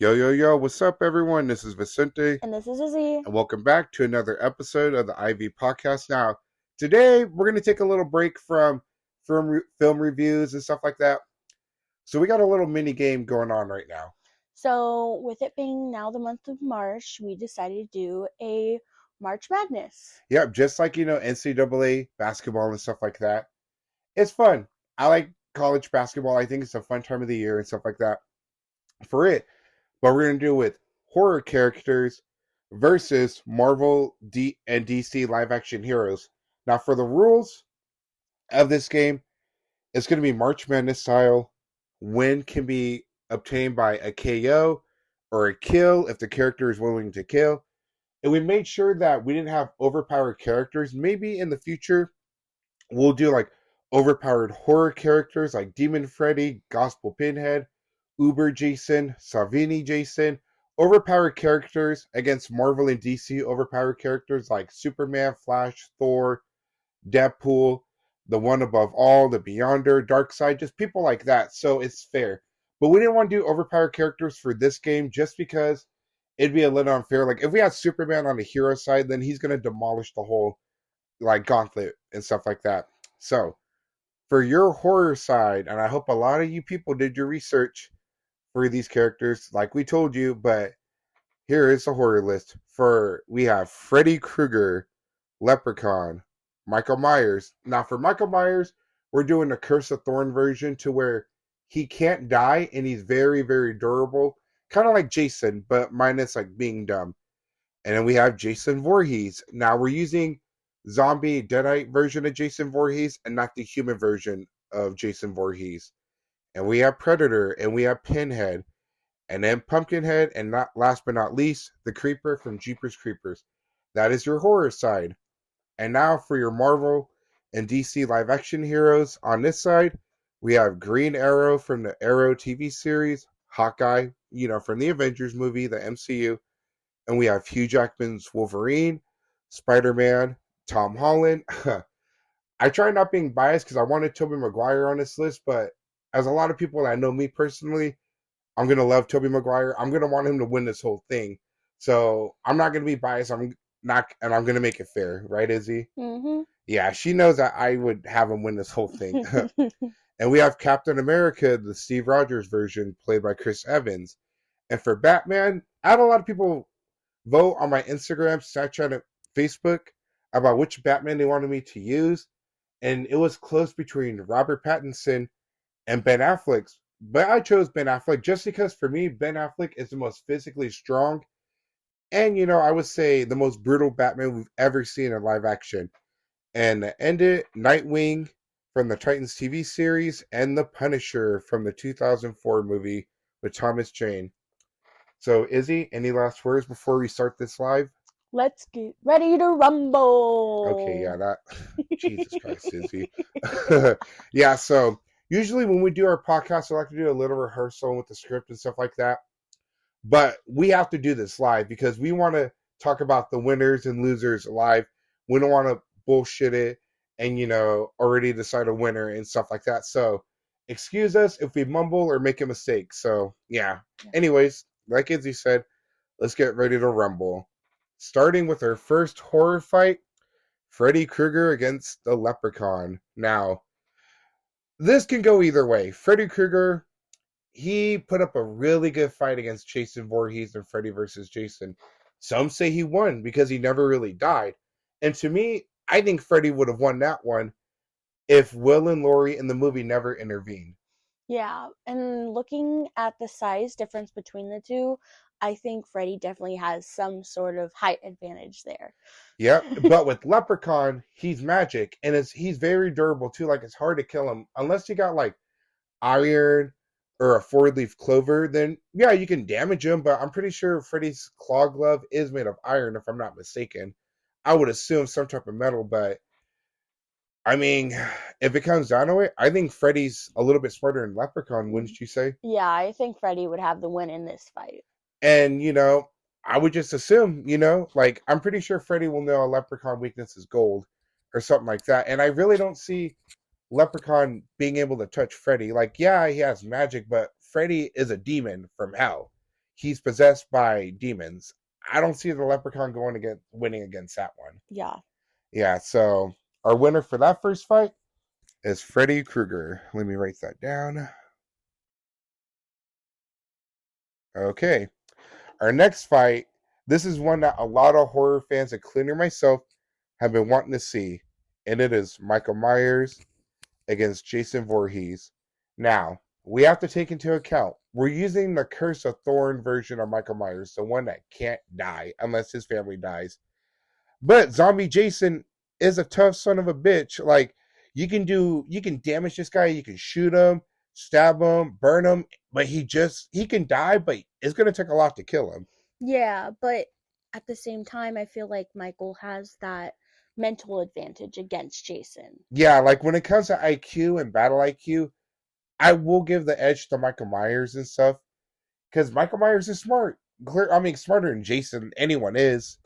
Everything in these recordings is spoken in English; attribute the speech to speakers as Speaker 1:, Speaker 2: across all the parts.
Speaker 1: Yo, yo, yo, what's up, everyone? This is Vicente,
Speaker 2: And this is Izzy.
Speaker 1: and welcome back to another episode of the IV Podcast. Now, today we're going to take a little break from film reviews and stuff like that. So, we got a little mini game going on right now.
Speaker 2: So, with it being now the month of March, we decided to do a March Madness.
Speaker 1: Yep, just like, NCAA basketball and stuff like that. It's fun. I like college basketball. I think it's a fun time of the year and stuff like that for it. But we're going to do with horror characters versus Marvel and DC live action heroes. Now, for the rules of this game, it's going to be March Madness style. Win can be obtained by a KO or a kill if the character is willing to kill. And we made sure that we didn't have overpowered characters. Maybe in the future, we'll do like overpowered horror characters like Demon Freddy, Gospel Pinhead, Uber Jason, Savini Jason, overpowered characters against Marvel and DC overpowered characters like Superman, Flash, Thor, Deadpool, the One Above All, the Beyonder, Darkseid, just people like that. So it's fair. But we didn't want to do overpowered characters for this game just because it'd be a little unfair. Like if we had Superman on the hero side, then he's gonna demolish the whole like gauntlet and stuff like that. So for your horror side, and I hope a lot of you people did your research for these characters, like we told you, but here is the horror list. We have Freddy Krueger, Leprechaun, Michael Myers. Now for Michael Myers, we're doing the Curse of Thorn version to where he can't die and he's very, very durable. Kind of like Jason, but minus like being dumb. And then we have Jason Voorhees. Now we're using zombie Deadite version of Jason Voorhees and not the human version of Jason Voorhees. And we have Predator and we have Pinhead. And then Pumpkinhead, and not last but not least, the Creeper from Jeepers Creepers. That is your horror side. And now for your Marvel and DC live action heroes. On this side, we have Green Arrow from the Arrow TV series, Hawkeye, from the Avengers movie, the MCU. And we have Hugh Jackman's Wolverine, Spider-Man, Tom Holland. I try not being biased because I wanted Tobey Maguire on this list, but as a lot of people that know me personally, I'm going to love Tobey Maguire. I'm going to want him to win this whole thing. So I'm not going to be biased. I'm going to make it fair. Right, Izzy?
Speaker 2: Mm-hmm.
Speaker 1: Yeah, she knows that I would have him win this whole thing. And we have Captain America, the Steve Rogers version, played by Chris Evans. And for Batman, I had a lot of people vote on my Instagram, Snapchat, and Facebook about which Batman they wanted me to use. And it was close between Robert Pattinson and Ben Affleck's. But I chose Ben Affleck just because for me, Ben Affleck is the most physically strong and, I would say the most brutal Batman we've ever seen in live action. And to end it, Nightwing from the Titans TV series and The Punisher from the 2004 movie with Thomas Jane. So, Izzy, any last words before we start this live?
Speaker 2: Let's get ready to rumble.
Speaker 1: Okay, yeah, that. Jesus Christ, Izzy. Yeah, so usually when we do our podcast, I like to do a little rehearsal with the script and stuff like that. But we have to do this live because we want to talk about the winners and losers live. We don't want to bullshit it and, already decide a winner and stuff like that. So excuse us if we mumble or make a mistake. So, yeah. Anyways, like Izzy said, let's get ready to rumble. Starting with our first horror fight, Freddy Krueger against the Leprechaun. Now, this can go either way. Freddy Krueger, he put up a really good fight against Jason Voorhees and Freddy versus Jason. Some say he won because he never really died. And to me, I think Freddy would have won that one if Will and Laurie in the movie never intervened.
Speaker 2: Yeah, and looking at the size difference between the two, I think Freddy definitely has some sort of height advantage there.
Speaker 1: Yeah, but with Leprechaun, he's magic, and he's very durable too. Like, it's hard to kill him unless you got like iron or a 4-leaf clover. Then yeah, you can damage him. But I'm pretty sure Freddy's claw glove is made of iron, if I'm not mistaken. I would assume some type of metal, but I mean, if it comes down to it, I think Freddy's a little bit smarter than Leprechaun, wouldn't you say?
Speaker 2: Yeah, I think Freddy would have the win in this fight.
Speaker 1: And, I would just assume, like, I'm pretty sure Freddy will know a Leprechaun weakness is gold or something like that. And I really don't see Leprechaun being able to touch Freddy. Like, yeah, he has magic, but Freddy is a demon from hell. he's possessed by demons. I don't see the Leprechaun winning against that one.
Speaker 2: Yeah.
Speaker 1: Yeah, so our winner for that first fight is Freddy Krueger. Let me write that down. Okay. Our next fight, this is one that a lot of horror fans, including myself, have been wanting to see, and it is Michael Myers against Jason Voorhees. Now, we have to take into account, we're using the Curse of Thorn version of Michael Myers, the one that can't die unless his family dies. But Zombie Jason is a tough son of a bitch. Like, you can damage this guy, you can shoot him, stab him, burn him, but he can die, but it's going to take a lot to kill him.
Speaker 2: Yeah, but at the same time, I feel like Michael has that mental advantage against Jason.
Speaker 1: Yeah, like when it comes to IQ and battle IQ, I will give the edge to Michael Myers and stuff, because Michael Myers is smart. Smarter than Jason anyone is.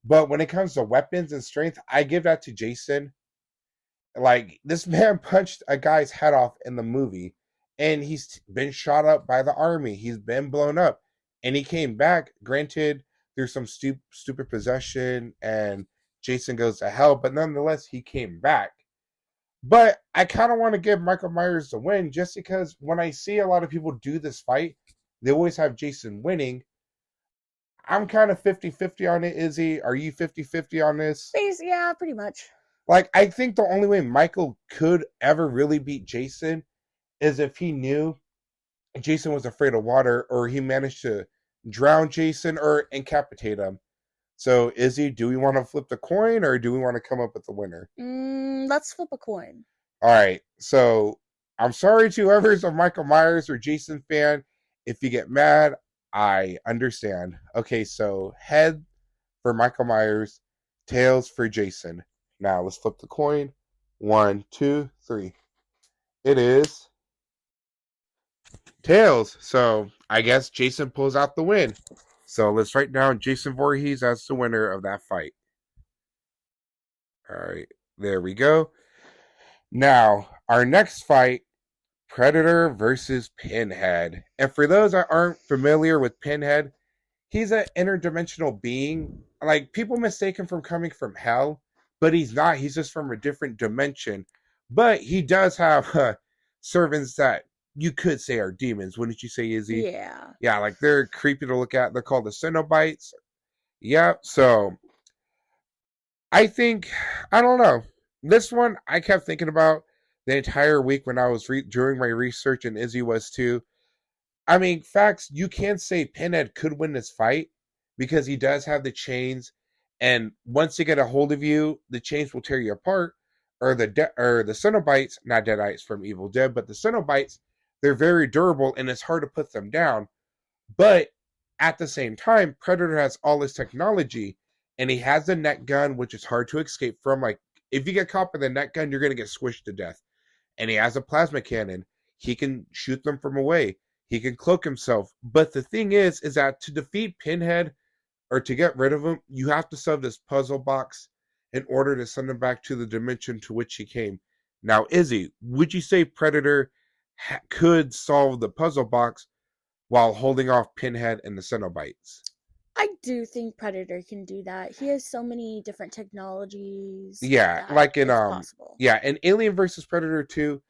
Speaker 1: But when it comes to weapons and strength, I give that to Jason. Like, this man punched a guy's head off in the movie, and he's been shot up by the army. He's been blown up, and he came back. Granted, there's some stupid possession, and Jason goes to hell, but nonetheless, he came back. But I kind of want to give Michael Myers the win, just because when I see a lot of people do this fight, they always have Jason winning. I'm kind of 50-50 on it, Izzy. Are you 50-50 on this?
Speaker 2: Yeah, pretty much.
Speaker 1: Like, I think the only way Michael could ever really beat Jason is if he knew Jason was afraid of water, or he managed to drown Jason or incapacitate him. So, Izzy, do we want to flip the coin, or do we want to come up with the winner?
Speaker 2: Let's flip a coin.
Speaker 1: All right. So, I'm sorry to whoever's a Michael Myers or Jason fan. If you get mad, I understand. Okay, so head for Michael Myers, tails for Jason. Now, let's flip the coin. 1, 2, 3. It is tails. So, I guess Jason pulls out the win. So, let's write down Jason Voorhees as the winner of that fight. All right, there we go. Now, our next fight, Predator versus Pinhead. And for those that aren't familiar with Pinhead, he's an interdimensional being. Like, people mistake him from coming from hell, but he's not. He's just from a different dimension. But he does have servants that you could say are demons. Wouldn't you say, Izzy?
Speaker 2: Yeah.
Speaker 1: Yeah, like, they're creepy to look at. They're called the Cenobites. Yeah, so I don't know. This one I kept thinking about the entire week when I was during my research, and Izzy was too. I mean, facts, you can't say Pinhead could win this fight because he does have the chains, and once they get a hold of you, the chains will tear you apart. Or the Cenobites, not Deadites from Evil Dead, but the Cenobites, they're very durable, and it's hard to put them down. But at the same time, Predator has all this technology, and he has the net gun, which is hard to escape from. Like, if you get caught with a net gun, you're going to get squished to death. And he has a plasma cannon. He can shoot them from away. He can cloak himself. But the thing is that to defeat Pinhead, or to get rid of him, you have to solve this puzzle box in order to send him back to the dimension to which he came. Now, Izzy, would you say Predator could solve the puzzle box while holding off Pinhead and the Cenobites?
Speaker 2: I do think Predator can do that. He has so many different technologies.
Speaker 1: Yeah, like in
Speaker 2: possible.
Speaker 1: Yeah, in Alien vs Predator 2,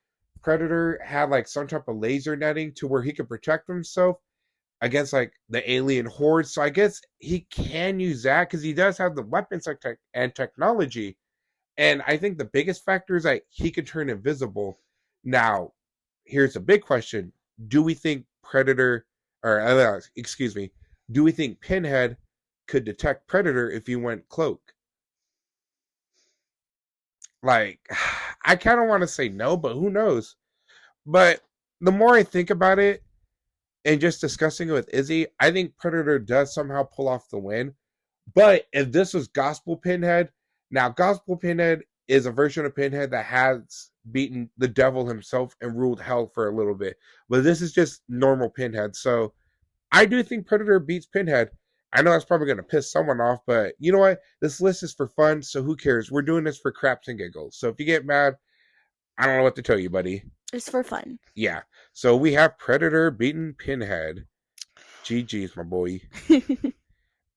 Speaker 1: Predator had like some type of laser netting to where he could protect himself against like the alien horde. So I guess he can use that because he does have the weapons and technology. And I think the biggest factor is that he can turn invisible. Now, here's a big question: do we think do we think Pinhead could detect Predator if he went cloak? Like, I kind of want to say no, but who knows? But the more I think about it, and just discussing it with Izzy, I think Predator does somehow pull off the win. But if this was Gospel Pinhead, now Gospel Pinhead is a version of Pinhead that has beaten the devil himself and ruled hell for a little bit. But this is just normal Pinhead. So I do think Predator beats Pinhead. I know that's probably going to piss someone off, but you know what? This list is for fun, so who cares? We're doing this for craps and giggles. So if you get mad, I don't know what to tell you, buddy.
Speaker 2: It's for fun.
Speaker 1: Yeah. So we have Predator beating Pinhead. GG's, my boy.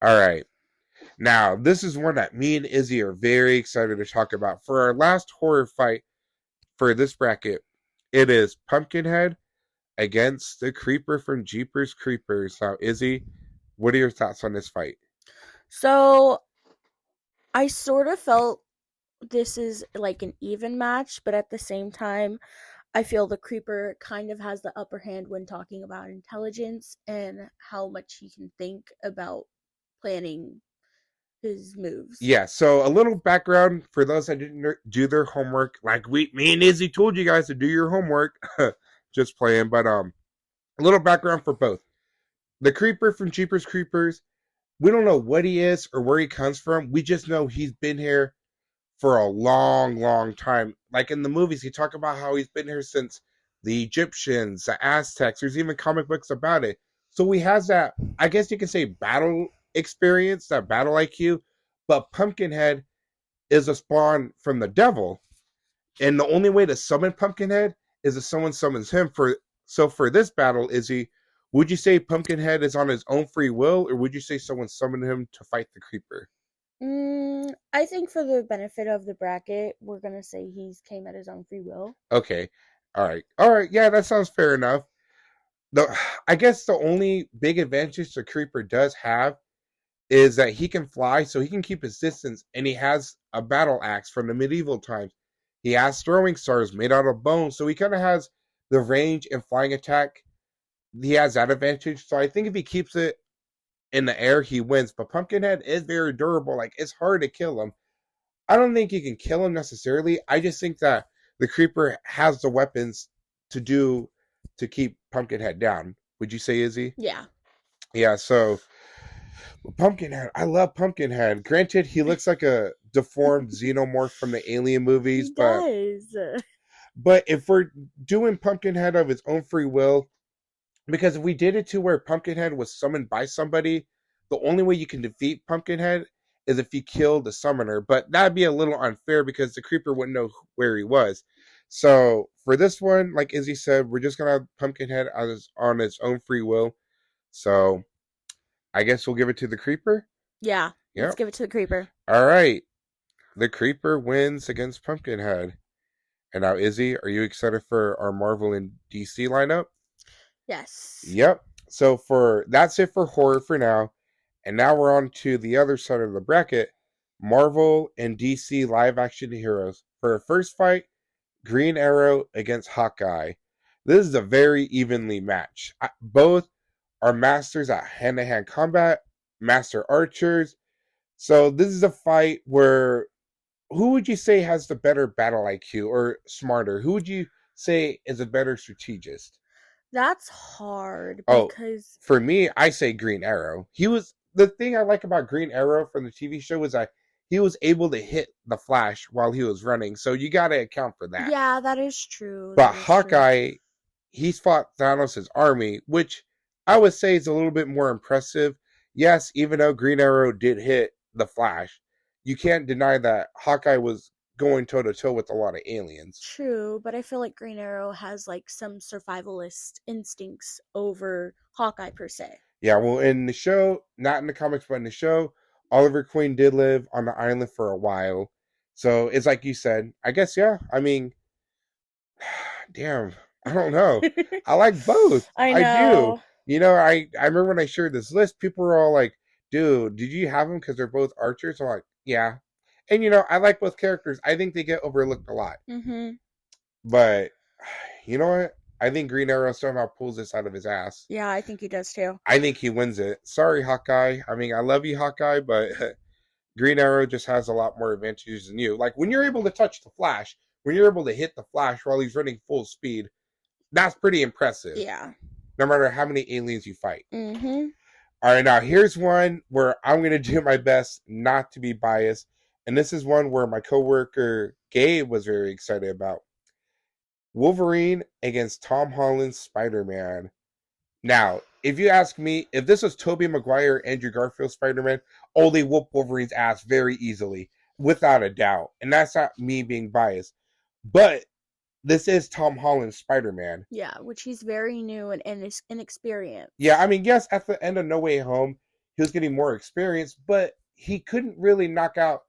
Speaker 1: All right. Now, this is one that me and Izzy are very excited to talk about. For our last horror fight for this bracket, it is Pumpkinhead against the Creeper from Jeepers Creepers. Now, Izzy, what are your thoughts on this fight?
Speaker 2: So, I sort of felt this is like an even match, but at the same time, I feel the Creeper kind of has the upper hand when talking about intelligence and how much he can think about planning his moves.
Speaker 1: Yeah, so a little background for those that didn't do their homework. Like me and Izzy told you guys to do your homework. Just playing, but a little background for both. The Creeper from Jeepers Creepers, we don't know what he is or where he comes from. We just know he's been here for a long, long time. Like in the movies, you talk about how he's been here since the Egyptians, the Aztecs. There's even comic books about it. So he has that, I guess you can say, battle experience, that battle IQ. But Pumpkinhead is a spawn from the devil. And the only way to summon Pumpkinhead is if someone summons him. So for this battle, Izzy, would you say Pumpkinhead is on his own free will, or would you say someone summoned him to fight the Creeper?
Speaker 2: I think for the benefit of the bracket, we're gonna say he's came at his own free will.
Speaker 1: Okay. All right. Yeah, that sounds fair enough. I guess the only big advantage the Creeper does have is that he can fly, so he can keep his distance, and he has a battle axe from the medieval times. He has throwing stars made out of bone, so he kind of has the range and flying attack. He has that advantage, so I think if he keeps it in the air, he wins. But Pumpkinhead is very durable. Like, it's hard to kill him. I don't think you can kill him necessarily. I just think that the Creeper has the weapons to keep Pumpkinhead down. Would you say, Izzy?
Speaker 2: Yeah.
Speaker 1: Yeah, so Pumpkinhead. I love Pumpkinhead. Granted, he looks like a deformed xenomorph from the Alien movies,
Speaker 2: He does.
Speaker 1: But if we're doing Pumpkinhead of his own free will, because if we did it to where Pumpkinhead was summoned by somebody, the only way you can defeat Pumpkinhead is if you kill the summoner. But that'd be a little unfair because the Creeper wouldn't know where he was. So for this one, like Izzy said, we're just gonna have Pumpkinhead on his own free will. So I guess we'll give it to the Creeper.
Speaker 2: Yeah.
Speaker 1: Yep.
Speaker 2: Let's give it to the Creeper.
Speaker 1: All right. The Creeper wins against Pumpkinhead. And now, Izzy, are you excited for our Marvel and DC lineup?
Speaker 2: Yes.
Speaker 1: Yep. So that's it for horror for now. And now we're on to the other side of the bracket, Marvel and DC live action heroes. For our first fight, Green Arrow against Hawkeye. This is a very evenly match. Both are masters at hand-to-hand combat, master archers. So this is a fight where who would you say has the better battle IQ or smarter? Who would you say is a better strategist?
Speaker 2: That's hard because
Speaker 1: for me, I say Green Arrow. The thing I like about Green Arrow from the TV show was that he was able to hit the Flash while he was running. So you got to account for that.
Speaker 2: Yeah, that is true.
Speaker 1: But Hawkeye, he's fought Thanos' army, which I would say is a little bit more impressive. Yes, even though Green Arrow did hit the Flash, you can't deny that Hawkeye was going toe-to-toe with a lot of aliens.
Speaker 2: True, but I feel like Green Arrow has like some survivalist instincts over Hawkeye per se.
Speaker 1: Yeah, well, in the show, not in the comics, but in the show, Oliver Queen did live on the island for a while. So it's like you said, I guess, yeah. I mean, damn, I don't know. I like both.
Speaker 2: I know.
Speaker 1: I do. You know, I remember when I shared this list, people were all like, dude, did you have them because they're both archers? I'm like, yeah. And, you know, I like both characters. I think they get overlooked a lot.
Speaker 2: Mm-hmm.
Speaker 1: But, you know what? I think Green Arrow somehow pulls this out of his ass.
Speaker 2: Yeah, I think he does too.
Speaker 1: I think he wins it. Sorry, Hawkeye. I mean, I love you, Hawkeye, but Green Arrow just has a lot more advantages than you. Like, when you're able to touch the Flash, when you're able to hit the Flash while he's running full speed, that's pretty impressive.
Speaker 2: Yeah.
Speaker 1: No matter how many aliens you fight.
Speaker 2: Mm-hmm.
Speaker 1: All right, now here's one where I'm going to do my best not to be biased. And this is one where my coworker, Gabe, was very excited about. Wolverine against Tom Holland's Spider-Man. Now, if you ask me, if this was Tobey Maguire, Andrew Garfield Spider-Man, they whoop Wolverine's ass very easily, without a doubt. And that's not me being biased. But this is Tom Holland's Spider-Man.
Speaker 2: Yeah, which he's very new and inexperienced.
Speaker 1: Yeah, I mean, yes, at the end of No Way Home, he was getting more experience, but he couldn't really knock out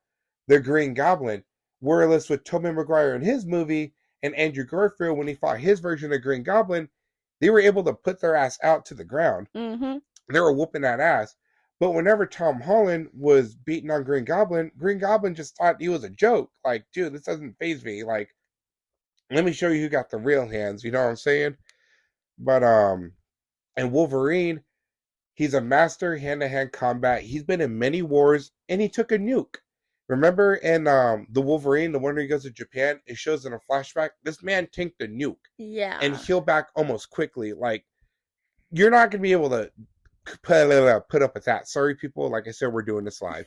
Speaker 1: the Green Goblin. Whereas with Tobey Maguire in his movie and Andrew Garfield, when he fought his version of Green Goblin, they were able to put their ass out to the ground.
Speaker 2: Mm-hmm.
Speaker 1: They were whooping that ass. But whenever Tom Holland was beating on Green Goblin just thought he was a joke. Like, dude, this doesn't faze me. Like, let me show you who got the real hands. You know what I'm saying? But and Wolverine, he's a master hand-to-hand combat. He's been in many wars, and he took a nuke. Remember in the Wolverine, the one where he goes to Japan, it shows in a flashback, this man tanked a nuke.
Speaker 2: Yeah.
Speaker 1: And healed back almost quickly. Like, you're not going to be able to put up with that. Sorry, people. Like I said, we're doing this live.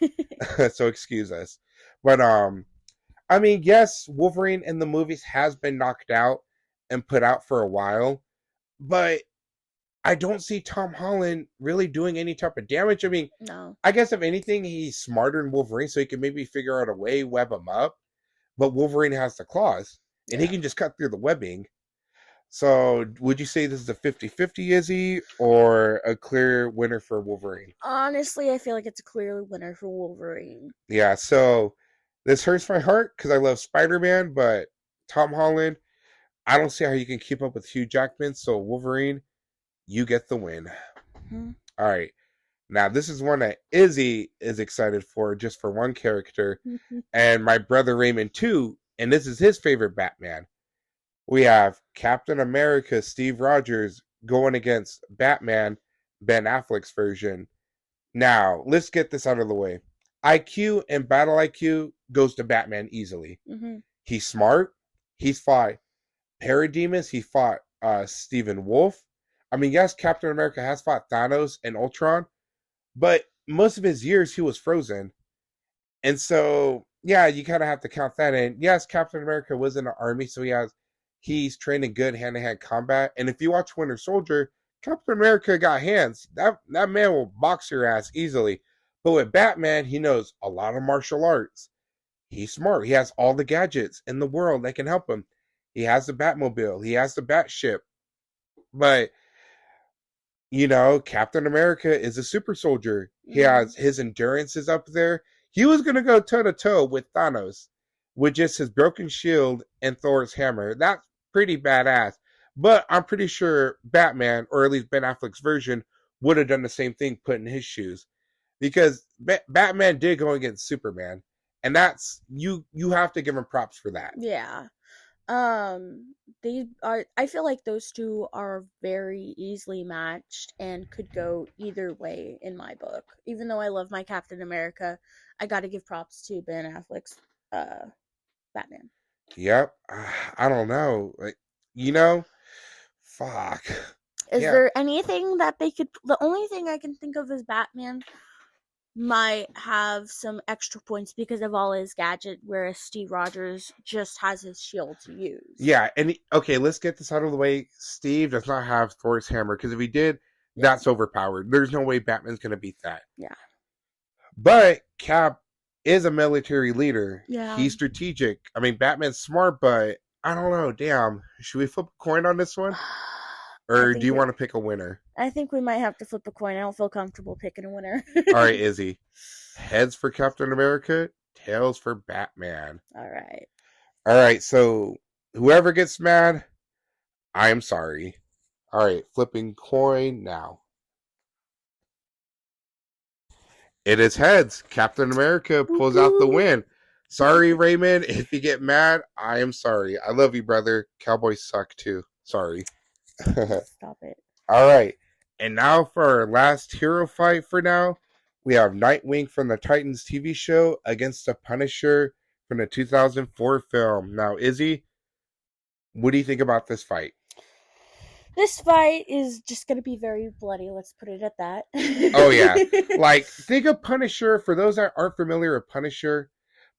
Speaker 1: So excuse us. But, I mean, yes, Wolverine in the movies has been knocked out and put out for a while. But I don't see Tom Holland really doing any type of damage. I mean,
Speaker 2: no.
Speaker 1: I guess if anything, he's smarter than Wolverine, so he can maybe figure out a way, web him up. But Wolverine has the claws, and he can just cut through the webbing. So would you say this is a 50-50, Izzy, or a clear winner for Wolverine?
Speaker 2: Honestly, I feel like it's a clear winner for Wolverine.
Speaker 1: Yeah, so this hurts my heart because I love Spider-Man, but Tom Holland, I don't see how you can keep up with Hugh Jackman, so Wolverine, you get the win.
Speaker 2: Mm-hmm.
Speaker 1: All right. Now, this is one that Izzy is excited for, just for one character, and my brother Raymond too, and this is his favorite Batman. We have Captain America Steve Rogers going against Batman Ben Affleck's version. Now, let's get this out of the way. IQ and battle IQ goes to Batman easily.
Speaker 2: Mm-hmm.
Speaker 1: He's smart. He's fought Parademons. He fought Stephen Wolf. I mean, yes, Captain America has fought Thanos and Ultron, but most of his years he was frozen. And so, yeah, you kind of have to count that in. Yes, Captain America was in the army, so he's trained in good hand-to-hand combat. And if you watch Winter Soldier, Captain America got hands. That man will box your ass easily. But with Batman, he knows a lot of martial arts. He's smart. He has all the gadgets in the world that can help him. He has the Batmobile. He has the Batship. But, you know, Captain America is a super soldier. He has his endurance is up there. He was going to go toe-to-toe with Thanos with just his broken shield and Thor's hammer. That's pretty badass. But I'm pretty sure Batman, or at least Ben Affleck's version, would have done the same thing put in his shoes. Because Batman did go against Superman. And that's, you have to give him props for that.
Speaker 2: Yeah. I feel like those two are very easily matched and could go either way in my book. Even though I love my Captain America, I gotta give props to Ben Affleck's Batman.
Speaker 1: Yep. I don't know. Like, you know, fuck.
Speaker 2: Is there anything that they could... The only thing I can think of is Batman might have some extra points because of all his gadget, whereas Steve Rogers just has his shield to use.
Speaker 1: Yeah, and okay, let's get this out of the way. Steve does not have Thor's hammer, because if he did, that's overpowered. There's no way Batman's going to beat that.
Speaker 2: Yeah.
Speaker 1: But Cap is a military leader.
Speaker 2: Yeah.
Speaker 1: He's strategic. I mean, Batman's smart, but I don't know. Damn. Should we flip a coin on this one? Or do you want to pick a winner?
Speaker 2: I think we might have to flip a coin. I don't feel comfortable picking a winner.
Speaker 1: All right, Izzy. Heads for Captain America, tails for Batman.
Speaker 2: All right.
Speaker 1: All right, so whoever gets mad, I am sorry. All right, flipping coin now. It is heads. Captain America pulls out the win. Sorry, Raymond. If you get mad, I am sorry. I love you, brother. Cowboys suck too. Sorry.
Speaker 2: Stop it.
Speaker 1: All right. And now for our last hero fight for now, we have Nightwing from the Titans TV show against the Punisher from the 2004 film. Now, Izzy, what do you think about this fight?
Speaker 2: This fight is just going to be very bloody. Let's put it at that.
Speaker 1: Oh, yeah. Like, think of Punisher. For those that aren't familiar with Punisher,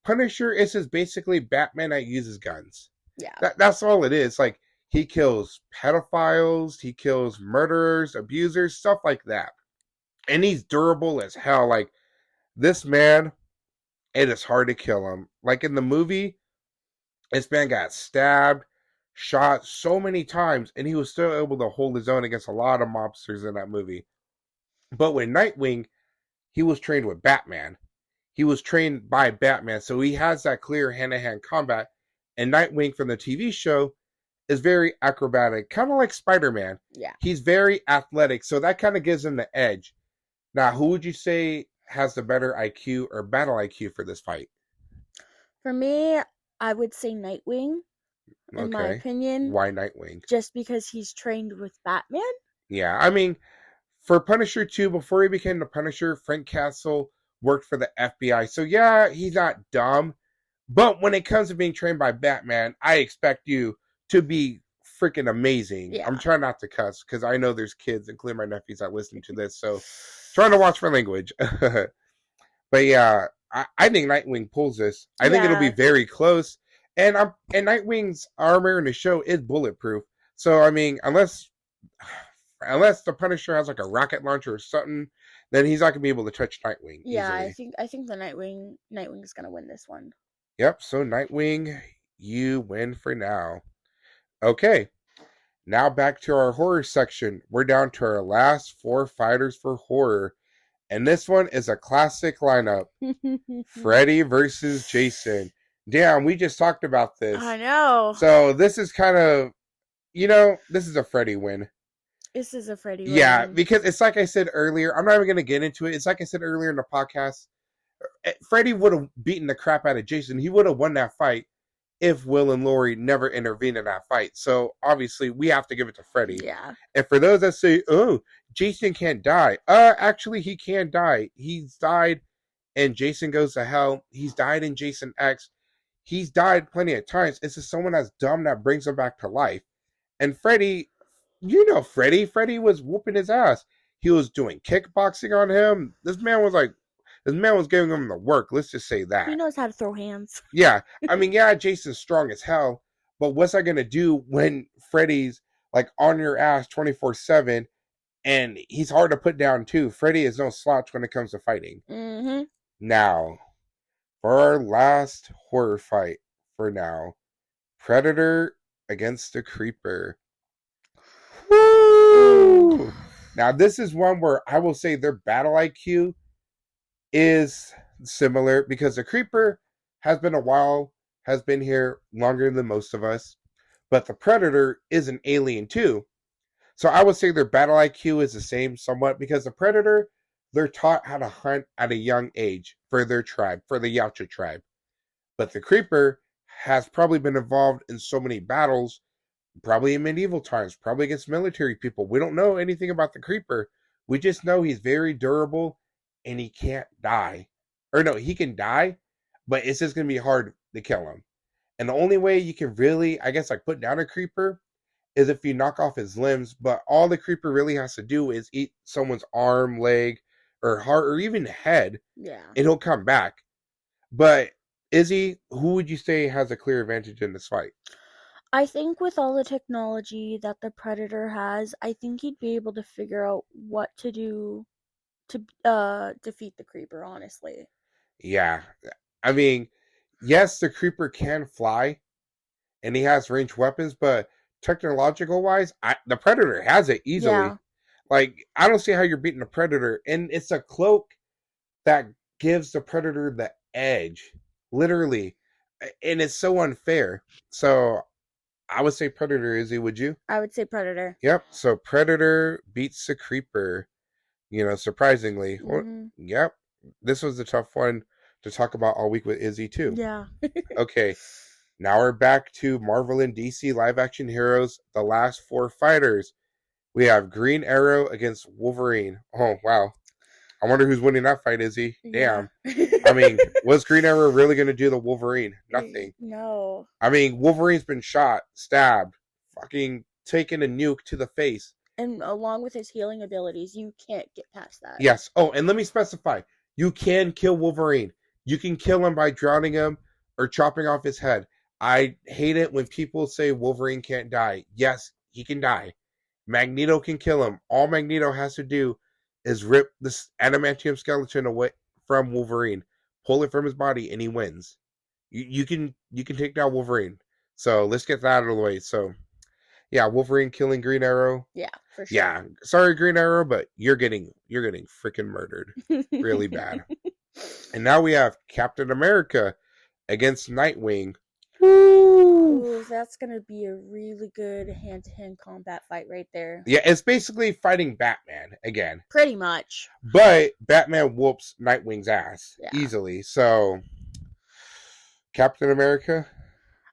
Speaker 1: Punisher is just basically Batman that uses guns.
Speaker 2: Yeah.
Speaker 1: That's all it is. Like, he kills pedophiles, he kills murderers, abusers, stuff like that. And he's durable as hell. Like, this man, it is hard to kill him. Like in the movie, this man got stabbed, shot so many times, and he was still able to hold his own against a lot of mobsters in that movie. But with Nightwing, he was trained with Batman. He was trained by Batman, so he has that clear hand-to-hand combat. And Nightwing from the TV show is very acrobatic, kind of like Spider-Man.
Speaker 2: Yeah.
Speaker 1: He's very athletic, so that kind of gives him the edge. Now, who would you say has the better IQ or battle IQ for this fight?
Speaker 2: For me, I would say Nightwing, in my opinion.
Speaker 1: Why Nightwing?
Speaker 2: Just because he's trained with Batman?
Speaker 1: Yeah, I mean, for Punisher 2, before he became the Punisher, Frank Castle worked for the FBI. So yeah, he's not dumb. But when it comes to being trained by Batman, I expect you to be freaking amazing.
Speaker 2: Yeah.
Speaker 1: I'm trying not to cuss because I know there's kids, including my nephews, that listen to this. So trying to watch my language. But yeah, I think Nightwing pulls this. I think it'll be very close. And Nightwing's armor in the show is bulletproof. So I mean, unless the Punisher has like a rocket launcher or something, then he's not gonna be able to touch Nightwing.
Speaker 2: Yeah,
Speaker 1: easily.
Speaker 2: I think the Nightwing is gonna win this one.
Speaker 1: Yep. So Nightwing, you win for now. Okay. Now back to our horror section. We're down to our last 4 fighters for horror. And this one is a classic lineup. Freddy versus Jason. Damn, we just talked about this.
Speaker 2: I know.
Speaker 1: So this is kind of, this is a Freddy win.
Speaker 2: This is a Freddy win.
Speaker 1: Yeah, because it's like I said earlier. I'm not even going to get into it. It's like I said earlier in the podcast. Freddy would have beaten the crap out of Jason. He would have won that fight if Will and Laurie never intervened in that fight. So obviously we have to give it to Freddy.
Speaker 2: Yeah.
Speaker 1: And for those that say, oh, Jason can't die. Actually he can die. He's died in Jason Goes to Hell. He's died in Jason X. He's died plenty of times. It's just someone that's dumb that brings him back to life. And Freddy, Freddy was whooping his ass. He was doing kickboxing on him. This man was giving him the work. Let's just say that.
Speaker 2: He knows how to throw hands.
Speaker 1: Yeah. I mean, yeah, Jason's strong as hell, but what's I going to do when Freddy's like on your ass 24/7 and he's hard to put down too? Freddy is no slouch when it comes to fighting.
Speaker 2: Mm-hmm.
Speaker 1: Now, for our last horror fight for now, Predator against the Creeper. Woo! Now, this is one where I will say their battle IQ is similar because the Creeper has been here longer than most of us, but the Predator is an alien too. So I would say their battle IQ is the same somewhat because the Predator, they're taught how to hunt at a young age for their tribe, for the Yautja tribe. But the Creeper has probably been involved in so many battles, probably in medieval times, probably against military people. We don't know anything about the Creeper. We just know he's very durable and he can't die. Or no, he can die, but it's just going to be hard to kill him. And the only way you can really, I guess, like put down a Creeper is if you knock off his limbs. But all the Creeper really has to do is eat someone's arm, leg, or heart, or even head.
Speaker 2: Yeah.
Speaker 1: And he'll come back. But Izzy, who would you say has a clear advantage in this fight?
Speaker 2: I think with all the technology that the Predator has, I think he'd be able to figure out what to do to defeat the Creeper, honestly.
Speaker 1: Yeah. I mean, yes, the Creeper can fly and he has ranged weapons, but technological wise, the Predator has it easily.
Speaker 2: Yeah.
Speaker 1: Like, I don't see how you're beating the Predator. And it's a cloak that gives the Predator the edge, literally. And it's so unfair. So I would say Predator, Izzy, would you?
Speaker 2: I would say Predator.
Speaker 1: Yep. So Predator beats the Creeper, surprisingly.
Speaker 2: Mm-hmm.
Speaker 1: Well, yep. This was a tough one to talk about all week with Izzy, too.
Speaker 2: Yeah.
Speaker 1: Okay. Now we're back to Marvel and DC live action heroes, the last 4 fighters. We have Green Arrow against Wolverine. Oh, wow. I wonder who's winning that fight, Izzy. Damn.
Speaker 2: Yeah.
Speaker 1: I mean, was Green Arrow really going to do the Wolverine? Nothing.
Speaker 2: No.
Speaker 1: I mean, Wolverine's been shot, stabbed, fucking taken a nuke to the face.
Speaker 2: And along with his healing abilities, you can't get past that.
Speaker 1: Yes. Oh, and let me specify. You can kill Wolverine. You can kill him by drowning him or chopping off his head. I hate it when people say Wolverine can't die. Yes, he can die. Magneto can kill him. All Magneto has to do is rip this adamantium skeleton away from Wolverine, pull it from his body, and he wins. You can take down Wolverine. So let's get that out of the way. So yeah, Wolverine killing Green Arrow.
Speaker 2: Yeah, for sure.
Speaker 1: Yeah, sorry Green Arrow, but you're getting freaking murdered really bad. And now we have Captain America against Nightwing.
Speaker 2: Ooh, that's gonna be a really good hand-to-hand combat fight right there.
Speaker 1: Yeah, it's basically fighting Batman again.
Speaker 2: Pretty much.
Speaker 1: But Batman whoops Nightwing's ass
Speaker 2: Yeah.
Speaker 1: easily. So Captain America?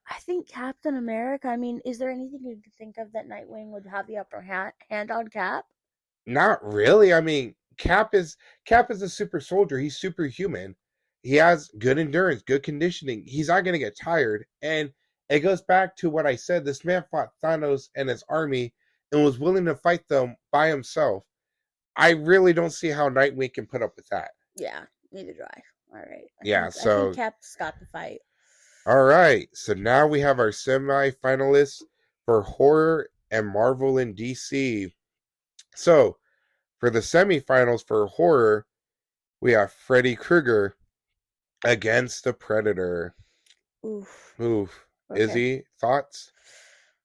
Speaker 2: I think Captain America, I mean, is there anything you can think of that Nightwing would have the upper hand on Cap?
Speaker 1: Not really. I mean, Cap is a super soldier. He's superhuman. He has good endurance, good conditioning. He's not going to get tired. And it goes back to what I said. This man fought Thanos and his army and was willing to fight them by himself. I really don't see how Nightwing can put up with that.
Speaker 2: Yeah, neither do I. All right. I think Cap's got the fight.
Speaker 1: All right. So now we have our semi-finalists for horror and Marvel and DC. So for the semifinals for horror, we have Freddy Krueger against the Predator.
Speaker 2: Oof.
Speaker 1: Okay. Izzy, thoughts?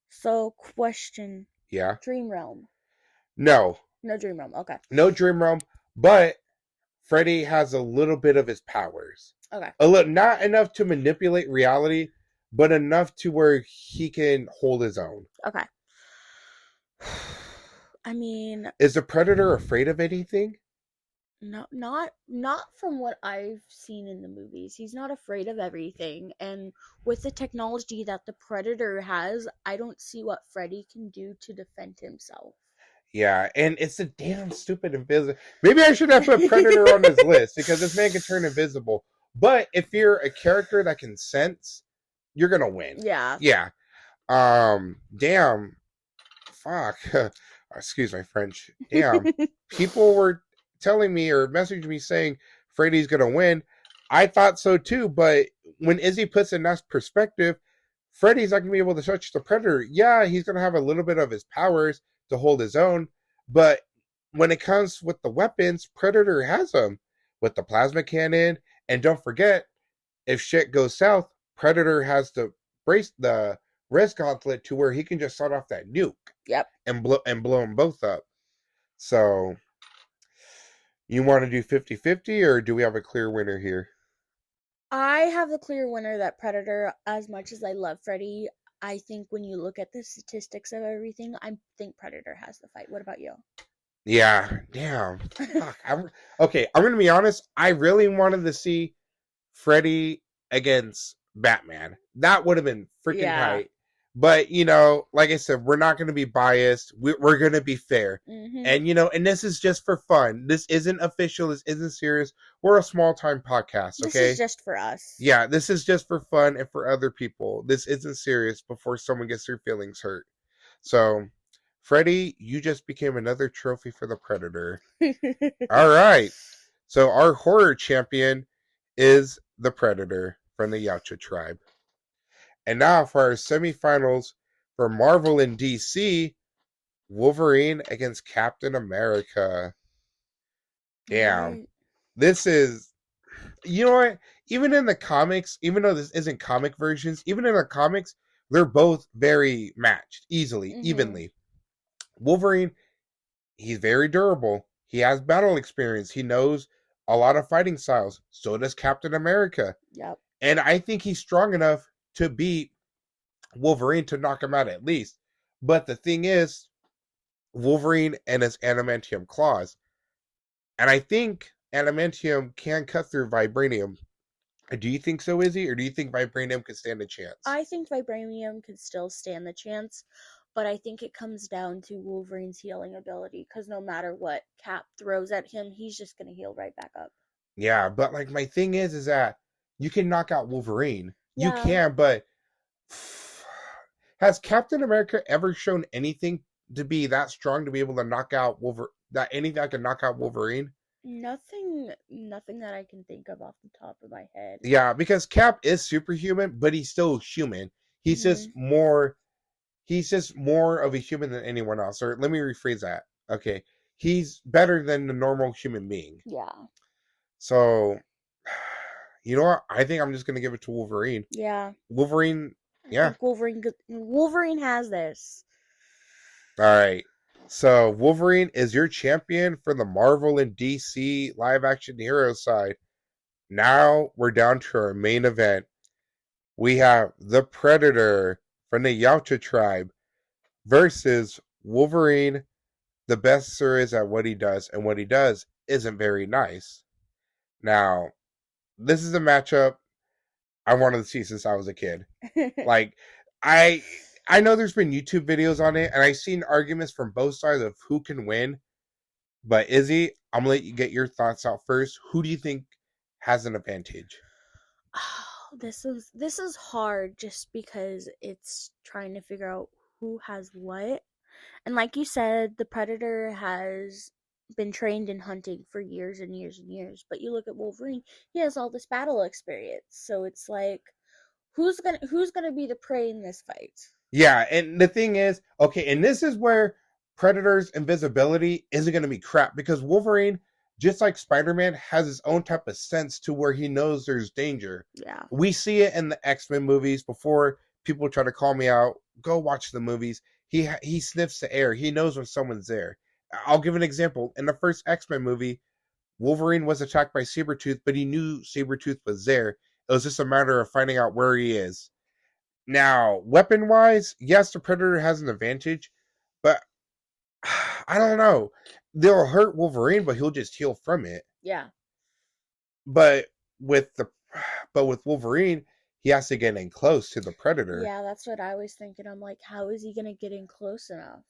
Speaker 2: So, question.
Speaker 1: Yeah.
Speaker 2: Dream Realm.
Speaker 1: No.
Speaker 2: No Dream Realm. Okay.
Speaker 1: No Dream Realm, but Freddy has a little bit of his powers.
Speaker 2: Okay.
Speaker 1: Not enough to manipulate reality, but enough to where he can hold his own.
Speaker 2: Okay. I mean,
Speaker 1: is the Predator afraid of anything?
Speaker 2: No, not from what I've seen in the movies. He's not afraid of everything, and with the technology that the Predator has, I don't see what Freddy can do to defend himself.
Speaker 1: Yeah, and it's a damn stupid invisible. Maybe I should have put Predator on this list because this man can turn invisible. But if you're a character that can sense, you're gonna win.
Speaker 2: Yeah.
Speaker 1: Yeah. Damn. Fuck. Excuse my French. Damn. People were telling me or messaging me saying Freddy's gonna win. I thought so too, but when Izzy puts in that perspective, Freddy's not gonna be able to touch the Predator. Yeah, he's gonna have a little bit of his powers to hold his own, but when it comes with the weapons, Predator has them with the plasma cannon. And don't forget, if shit goes south, Predator has the res gauntlet to where he can just start off that nuke.
Speaker 2: Yep.
Speaker 1: And blow them both up. So you want to do 50-50 or do we have a clear winner here?
Speaker 2: I have the clear winner that Predator, as much as I love Freddy, I think when you look at the statistics of everything, I think Predator has the fight. What about you?
Speaker 1: Yeah, damn. Okay, I'm going to be honest. I really wanted to see Freddy against Batman. That would have been freaking tight. But, like I said, we're not going to be biased. We're going to be fair.
Speaker 2: Mm-hmm.
Speaker 1: And, and this is just for fun. This isn't official. This isn't serious. We're a small-time podcast, okay?
Speaker 2: This is just for us.
Speaker 1: Yeah, this is just for fun and for other people. This isn't serious before someone gets their feelings hurt. So, Freddy, you just became another trophy for the Predator. All right. So, our horror champion is the Predator from the Yautja tribe. And now for our semifinals for Marvel and DC, Wolverine against Captain America. Damn. This is, you know what? Even in the comics, even though this isn't comic versions, even in the comics, they're both very matched, evenly. Wolverine, he's very durable. He has battle experience. He knows a lot of fighting styles. So does Captain America.
Speaker 2: Yep.
Speaker 1: And I think he's strong enough to beat Wolverine, to knock him out at least. But the thing is, Wolverine and his adamantium claws. And I think adamantium can cut through vibranium. Do you think so, Izzy? Or do you think vibranium could stand a chance?
Speaker 2: I think vibranium could still stand the chance. But I think it comes down to Wolverine's healing ability. Because no matter what Cap throws at him, he's just going to heal right back up.
Speaker 1: Yeah, but like my thing is that you can knock out Wolverine. Yeah. You can, but has Captain America ever shown anything to be that strong to be able to knock out Wolverine? That anything that can knock out Wolverine?
Speaker 2: Nothing that I can think of off the top of my head.
Speaker 1: Yeah, because Cap is superhuman, but he's still human. He's just more of a human than anyone else. Or let me rephrase that. Okay. He's better than the normal human being.
Speaker 2: Yeah.
Speaker 1: So, you know what? I think I'm just going to give it to Wolverine.
Speaker 2: Yeah.
Speaker 1: Wolverine,
Speaker 2: I
Speaker 1: Yeah.
Speaker 2: think Wolverine has this.
Speaker 1: All right. So Wolverine is your champion for the Marvel and DC live action hero side. Now we're down to our main event. We have the Predator from the Yautja tribe versus Wolverine, the best there is at what he does, and what he does isn't very nice. Now, this is a matchup I wanted to see since I was a kid. Like, I I know there's been YouTube videos on it, and I've seen arguments from both sides of who can win. But Izzy, I'm gonna let you get your thoughts out first. Who do you think has an advantage?
Speaker 2: Oh, this is hard just because it's trying to figure out who has what. And like you said, the predator has been trained in hunting for years and years and years. But you look at Wolverine, he has all this battle experience. So it's like who's gonna be the prey in this fight?
Speaker 1: Yeah, and the thing is, okay, and this is where Predator's invisibility isn't going to be crap because Wolverine, just like Spider Man, has his own type of sense to where he knows there's danger.
Speaker 2: Yeah.
Speaker 1: We see it in the X-Men movies before people try to call me out. Go watch the movies. He sniffs the air. He knows when someone's there. I'll give an example. In the first X-Men movie, Wolverine was attacked by Sabretooth, but he knew Sabretooth was there. It was just a matter of finding out where he is. Now, weapon wise, yes, the Predator has an advantage, but I don't know. They'll hurt Wolverine, but he'll just heal from it.
Speaker 2: Yeah.
Speaker 1: But with the but with Wolverine, he has to get in close to the Predator.
Speaker 2: Yeah, that's what I was thinking. I'm like, how is he gonna get in close enough?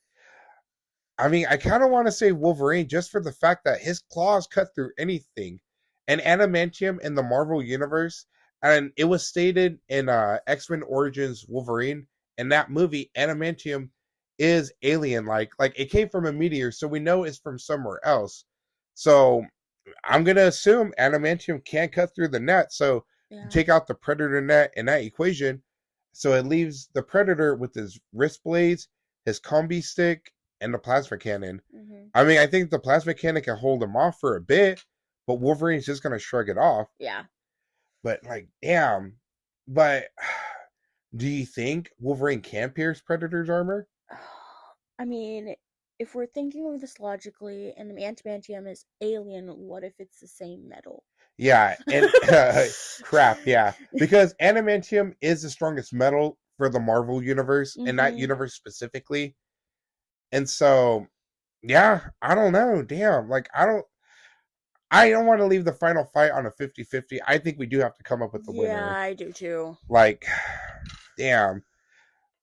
Speaker 1: I mean, I kind of want to say Wolverine just for the fact that his claws cut through anything. And adamantium in the Marvel universe, and it was stated in X-Men Origins Wolverine, in that movie, adamantium is alien like it came from a meteor, so we know it's from somewhere else. So I'm gonna assume adamantium can't cut through the net. So
Speaker 2: Yeah.
Speaker 1: take out the Predator net in that equation, so it leaves the Predator with his wrist blades, his combi stick, and the plasma cannon. I mean, I think the plasma cannon can hold him off for a bit, but Wolverine's just gonna shrug it off.
Speaker 2: Yeah.
Speaker 1: But like, damn. But do you think Wolverine can pierce Predator's armor?
Speaker 2: I mean, if we're thinking of this logically, and the adamantium is alien, what if it's the same metal?
Speaker 1: Yeah, and crap, yeah. Because adamantium is the strongest metal for the Marvel universe, in that universe specifically. And so, yeah, I don't know. Damn, like I don't want to leave the final fight on a 50-50. I think we do have to come up with the winner.
Speaker 2: Yeah, I do too.
Speaker 1: Like, damn.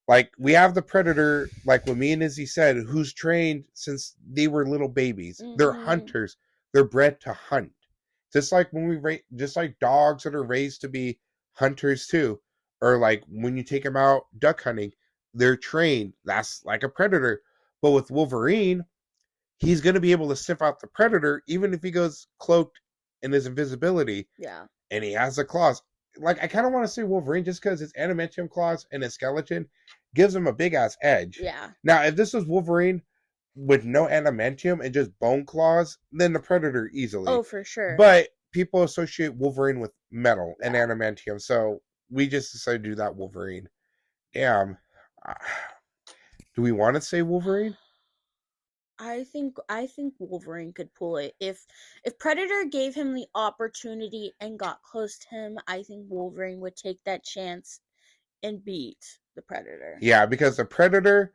Speaker 1: Like, we have the Predator, like what me and Izzy said, who's trained since they were little babies. They're hunters. They're bred to hunt. Just like just like dogs that are raised to be hunters too. Or like when you take them out duck hunting, they're trained. That's like a predator. But with Wolverine, he's going to be able to sniff out the predator even if he goes cloaked in his invisibility.
Speaker 2: Yeah.
Speaker 1: And he has the claws. Like, I kind of want to say Wolverine just because his adamantium claws and his skeleton gives him a big ass edge.
Speaker 2: Yeah.
Speaker 1: Now, if this was Wolverine with no adamantium and just bone claws, then the Predator easily.
Speaker 2: Oh, for sure.
Speaker 1: But people associate Wolverine with metal and adamantium, so we just decided to do that Wolverine. Damn. Do we want to say Wolverine?
Speaker 2: I think Wolverine could pull it. If Predator gave him the opportunity and got close to him, I think Wolverine would take that chance and beat the Predator.
Speaker 1: Yeah, because the Predator,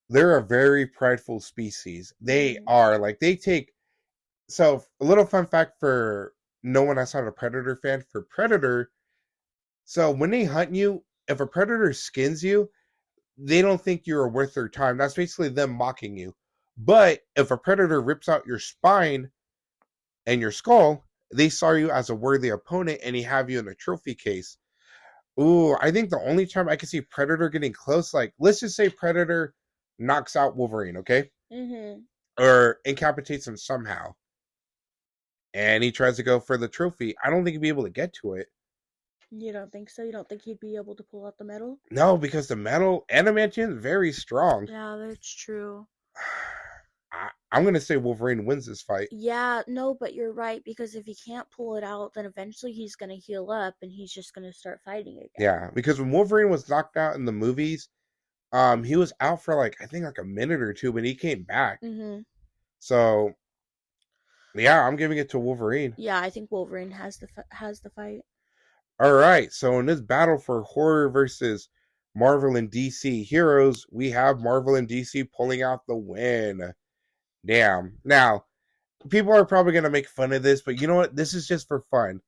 Speaker 1: they're a very prideful species. They are like they take. So a little fun fact for no one that's not a Predator fan, for Predator. So when they hunt you, if a Predator skins you, they don't think you're worth their time. That's basically them mocking you. But if a Predator rips out your spine and your skull, they saw you as a worthy opponent and he have you in a trophy case. Ooh, I think the only time I can see Predator getting close, like, let's just say Predator knocks out Wolverine, okay? Or incapacitates him somehow. And he tries to go for the trophy. I don't think he'd be able to get to it.
Speaker 2: You don't think so? You don't think he'd be able to pull out the metal?
Speaker 1: No, because the metal adamantium is very strong.
Speaker 2: Yeah, that's true.
Speaker 1: I'm gonna say Wolverine wins this fight.
Speaker 2: Yeah, no, but you're right, because if he can't pull it out, then eventually he's gonna heal up and he's just gonna start fighting again.
Speaker 1: Yeah, because when Wolverine was knocked out in the movies, he was out for like I think like a minute or two, but he came back.
Speaker 2: Mm-hmm.
Speaker 1: So yeah, I'm giving it to Wolverine.
Speaker 2: Yeah, I think Wolverine has the fight.
Speaker 1: All right, so in this battle for horror versus Marvel and DC heroes, we have Marvel and DC pulling out the win. Damn. Now, people are probably going to make fun of this, but you know what? This is just for fun.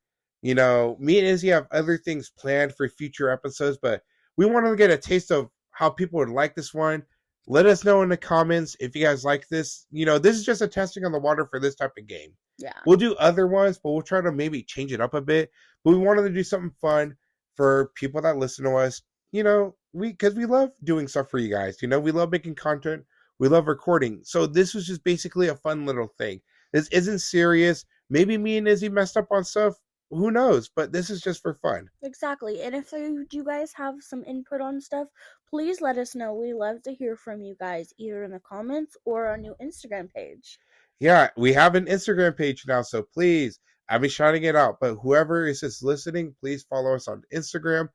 Speaker 1: You know, me and Izzy have other things planned for future episodes, but we want to get a taste of how people would like this one. Let us know in the comments if you guys like this. You know, this is just a testing on the water for this type of game.
Speaker 2: Yeah.
Speaker 1: We'll do other ones, but we'll try to maybe change it up a bit. But we wanted to do something fun for people that listen to us. You know, because we love doing stuff for you guys. You know, we love making content. We love recording. So this was just basically a fun little thing. This isn't serious. Maybe me and Izzy messed up on stuff. Who knows? But this is just for fun.
Speaker 2: Exactly. And if you guys have some input on stuff, please let us know. We love to hear from you guys, either in the comments or on your Instagram page.
Speaker 1: Yeah, we have an Instagram page now, so please, I'll be shouting it out. But whoever is just listening, please follow us on Instagram,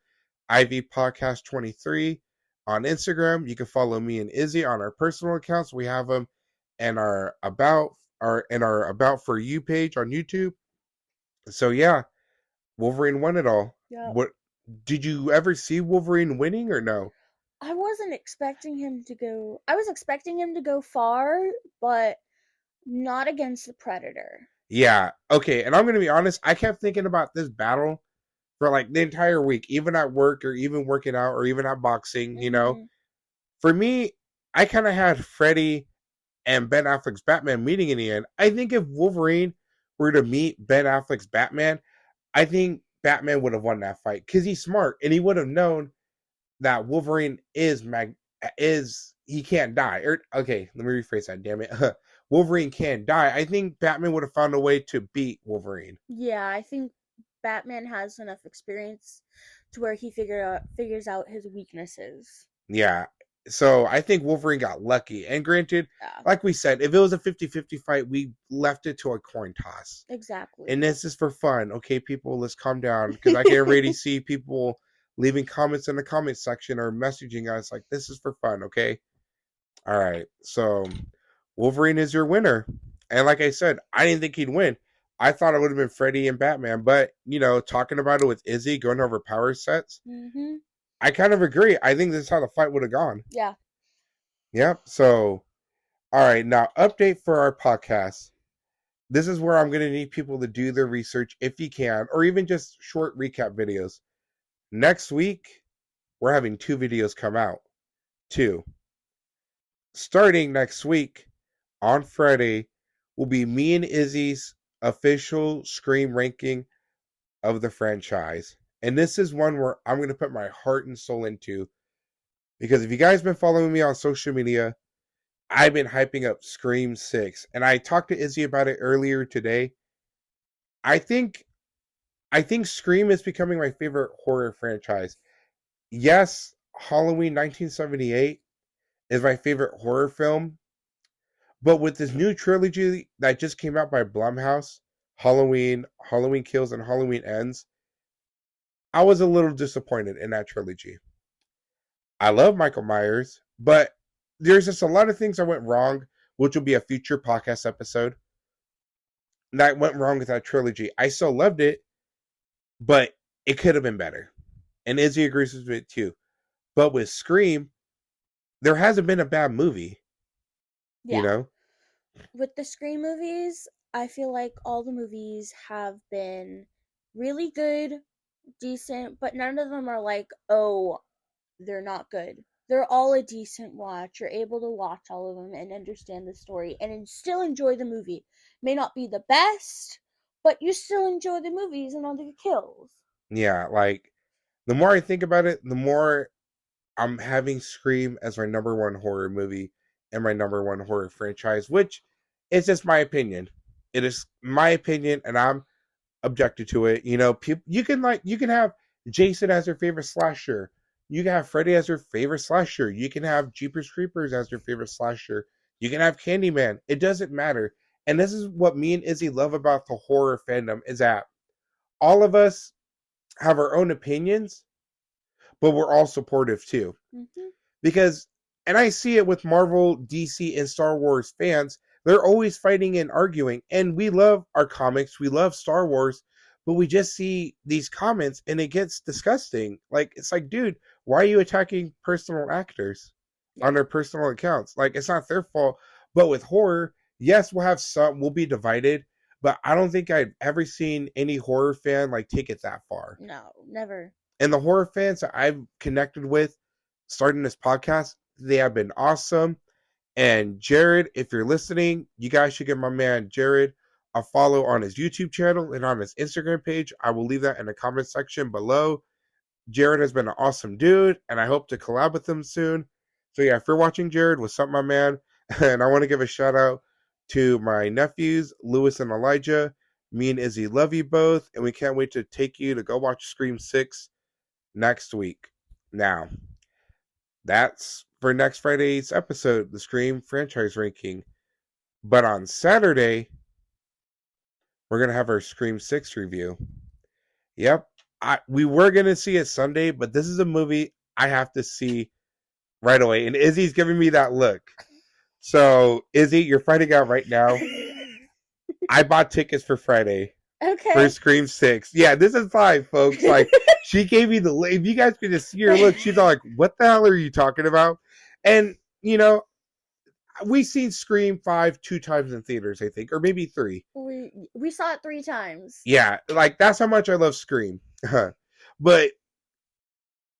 Speaker 1: Ivy Podcast 23 on Instagram. You can follow me and Izzy on our personal accounts. We have them and our about for you page on YouTube. So yeah, Wolverine won it all.
Speaker 2: Yeah.
Speaker 1: What did you ever see Wolverine winning or no?
Speaker 2: I wasn't expecting him to go. I was expecting him to go far, but not against the Predator.
Speaker 1: Yeah, okay, and I'm gonna be honest, I kept thinking about this battle for like the entire week, even at work or even working out or even at boxing, you know. For me, I kind of had Freddy and Ben Affleck's Batman meeting in the end. I think if Wolverine were to meet Ben Affleck's Batman, I think Batman would have won that fight because he's smart and he would have known that Wolverine is he can't die. Okay, let me rephrase that. Damn it, Wolverine can't die. I think Batman would have found a way to beat Wolverine.
Speaker 2: Yeah, I think Batman has enough experience to where he figures out his weaknesses.
Speaker 1: Yeah. So I think Wolverine got lucky. And granted, like we said, if it was a 50-50 fight, we left it to a coin toss.
Speaker 2: Exactly.
Speaker 1: And this is for fun. Okay, people, let's calm down. Because I can already see people leaving comments in the comment section or messaging us like, this is for fun, okay? All right. So Wolverine is your winner. And like I said, I didn't think he'd win. I thought it would have been Freddy and Batman. But, you know, talking about it with Izzy, going over power sets, I kind of agree. I think this is how the fight would have gone.
Speaker 2: Yeah.
Speaker 1: Yep. So, all right. Now, update for our podcast. This is where I'm going to need people to do their research if you can, or even just short recap videos. Next week, we're having 2 videos come out. 2. Starting next week, on Friday, will be me and Izzy's official Scream ranking of the franchise. And this is one where I'm going to put my heart and soul into. Because if you guys been following me on social media, I've been hyping up Scream 6. And I talked to Izzy about it earlier today. I think Scream is becoming my favorite horror franchise. Yes, Halloween 1978 is my favorite horror film. But with this new trilogy that just came out by Blumhouse, Halloween, Halloween Kills, and Halloween Ends, I was a little disappointed in that trilogy. I love Michael Myers, but there's just a lot of things that went wrong, which will be a future podcast episode, that went wrong with that trilogy. I still loved it, but it could have been better. And Izzy agrees with it too. But with Scream, there hasn't been a bad movie. Yeah. You know?
Speaker 2: With the Scream movies, I feel like all the movies have been really good, decent, but none of them are like, oh, they're not good. They're all a decent watch. You're able to watch all of them and understand the story and still enjoy the movie. May not be the best, but you still enjoy the movies and all the kills.
Speaker 1: Yeah, like, the more I think about it, the more I'm having Scream as my number 1 horror movie and my number 1 horror franchise, which is just my opinion. It is my opinion, and I'm objected to it. You know, you can have Jason as your favorite slasher. You can have Freddy as your favorite slasher. You can have Jeepers Creepers as your favorite slasher. You can have Candyman. It doesn't matter. And this is what me and Izzy love about the horror fandom is that all of us have our own opinions, but we're all supportive too.
Speaker 2: Mm-hmm.
Speaker 1: Because, and I see it with Marvel, DC, and Star Wars fans, they're always fighting and arguing. And we love our comics, we love Star Wars, but we just see these comments and it gets disgusting. Like, it's like, dude, why are you attacking personal actors on their personal accounts? Like, it's not their fault. But with horror, yes, we'll be divided, but I don't think I've ever seen any horror fan like take it that far.
Speaker 2: No, never.
Speaker 1: And the horror fans that I've connected with starting this podcast, they have been awesome. And Jared, if you're listening, you guys should give my man Jared a follow on his YouTube channel and on his Instagram page. I will leave that in the comment section below. Jared has been an awesome dude, and I hope to collab with him soon. So yeah, if you're watching Jared, what's up, my man? And I want to give a shout out to my nephews, Lewis and Elijah. Me and Izzy love you both, and we can't wait to take you to go watch Scream 6 next week. Now, that's for next Friday's episode, the Scream franchise ranking. But on Saturday, we're going to have our Scream 6 review. Yep. We were going to see it Sunday, but this is a movie I have to see right away. And Izzy's giving me that look. So, Izzy, you're finding out right now. I bought tickets for Friday.
Speaker 2: Okay.
Speaker 1: For Scream 6. Yeah, this is fine, folks. Like, she gave me the... If you guys could just see her look, she's all like, what the hell are you talking about? And, you know, we've seen Scream 5 2 times in theaters, I think. Or maybe 3.
Speaker 2: We saw it 3 times.
Speaker 1: Yeah, like, that's how much I love Scream. But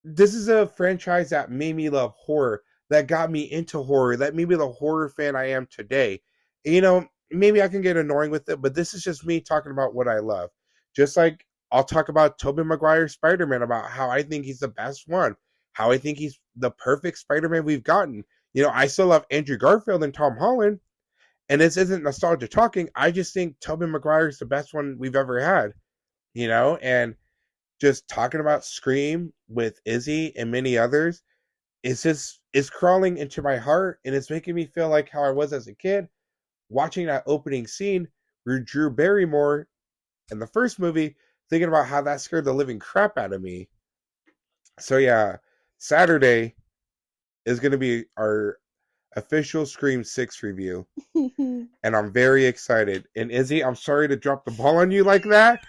Speaker 1: this is a franchise that made me love horror. That got me into horror. That made me the horror fan I am today. You know, maybe I can get annoying with it, but this is just me talking about what I love. Just like I'll talk about Tobey Maguire's Spider-Man, about how I think he's the best one, how I think he's the perfect Spider-Man we've gotten. You know, I still love Andrew Garfield and Tom Holland, and this isn't nostalgia talking. I just think Tobey Maguire's the best one we've ever had, you know, and just talking about Scream with Izzy and many others, it's crawling into my heart, and it's making me feel like how I was as a kid, watching that opening scene where Drew Barrymore in the first movie, thinking about how that scared the living crap out of me. So yeah, Saturday is going to be our official Scream 6 review. And I'm very excited. And Izzy, I'm sorry to drop the ball on you like that.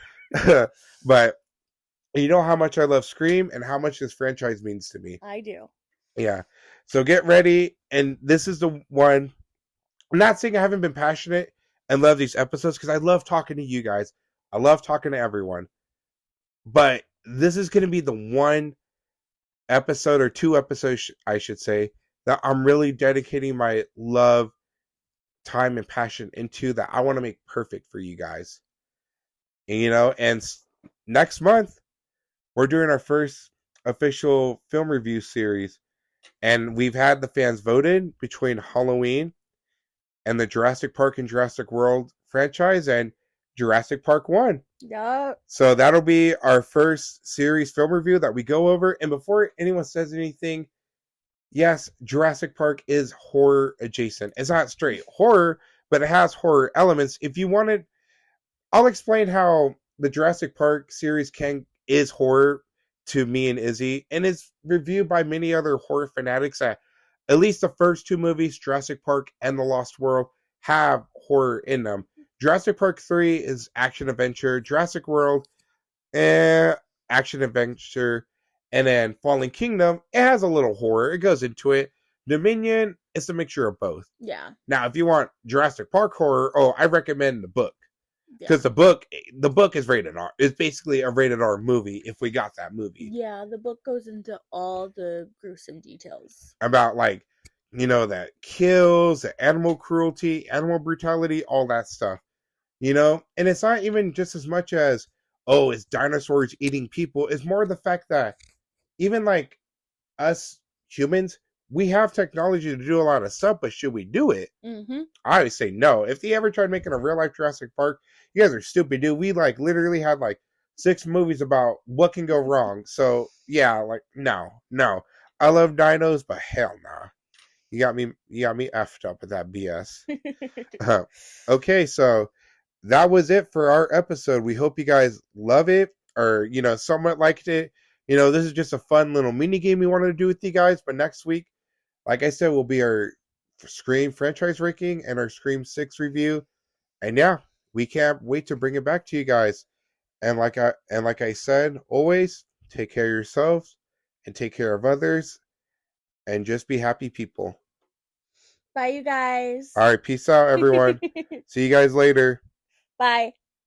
Speaker 1: But you know how much I love Scream and how much this franchise means to me.
Speaker 2: I do.
Speaker 1: Yeah. So get ready. And this is the one. I'm not saying I haven't been passionate and love these episodes, because I love talking to you guys. I love talking to everyone. But this is going to be the one episode, or 2 episodes, I should say, that I'm really dedicating my love, time, and passion into, that I want to make perfect for you guys. And, you know, and next month, we're doing our first official film review series. And we've had the fans voted between Halloween and the Jurassic Park and Jurassic World franchise and Jurassic Park 1.
Speaker 2: Yup.
Speaker 1: So that'll be our first series film review that we go over. And before anyone says anything, yes, Jurassic Park is horror adjacent. It's not straight horror, but it has horror elements. If you wanted, I'll explain how the Jurassic Park series is horror to me and Izzy, and it's reviewed by many other horror fanatics. At least the first 2 movies, Jurassic Park and The Lost World, have horror in them. Jurassic Park 3 is action adventure. Jurassic World, action adventure. And then Fallen Kingdom, it has a little horror. It goes into it. Dominion, it's a mixture of both.
Speaker 2: Yeah.
Speaker 1: Now, if you want Jurassic Park horror, I recommend the book. Because the book is rated R. It's basically a rated R movie if we got that movie.
Speaker 2: Yeah, the book goes into all the gruesome details.
Speaker 1: About, like, you know, that kills, the animal cruelty, animal brutality, all that stuff. You know? And it's not even just as much as, it's dinosaurs eating people. It's more the fact that even, like, us humans, we have technology to do a lot of stuff, but should we do it?
Speaker 2: Mm-hmm.
Speaker 1: I always say no. If they ever tried making a real-life Jurassic Park, you guys are stupid, dude. We, like, literally had, like, 6 movies about what can go wrong. So, yeah, like, no. I love dinos, but hell nah. You got me effed up with that BS. Okay, so that was it for our episode. We hope you guys love it, or somewhat liked it. This is just a fun little mini game we wanted to do with you guys. But next week, like I said, will be our Scream franchise ranking and our Scream 6 review. And yeah, we can't wait to bring it back to you guys. And like I said, always take care of yourselves and take care of others, and just be happy people.
Speaker 2: Bye, you guys.
Speaker 1: All right, peace out, everyone. See you guys later.
Speaker 2: Bye.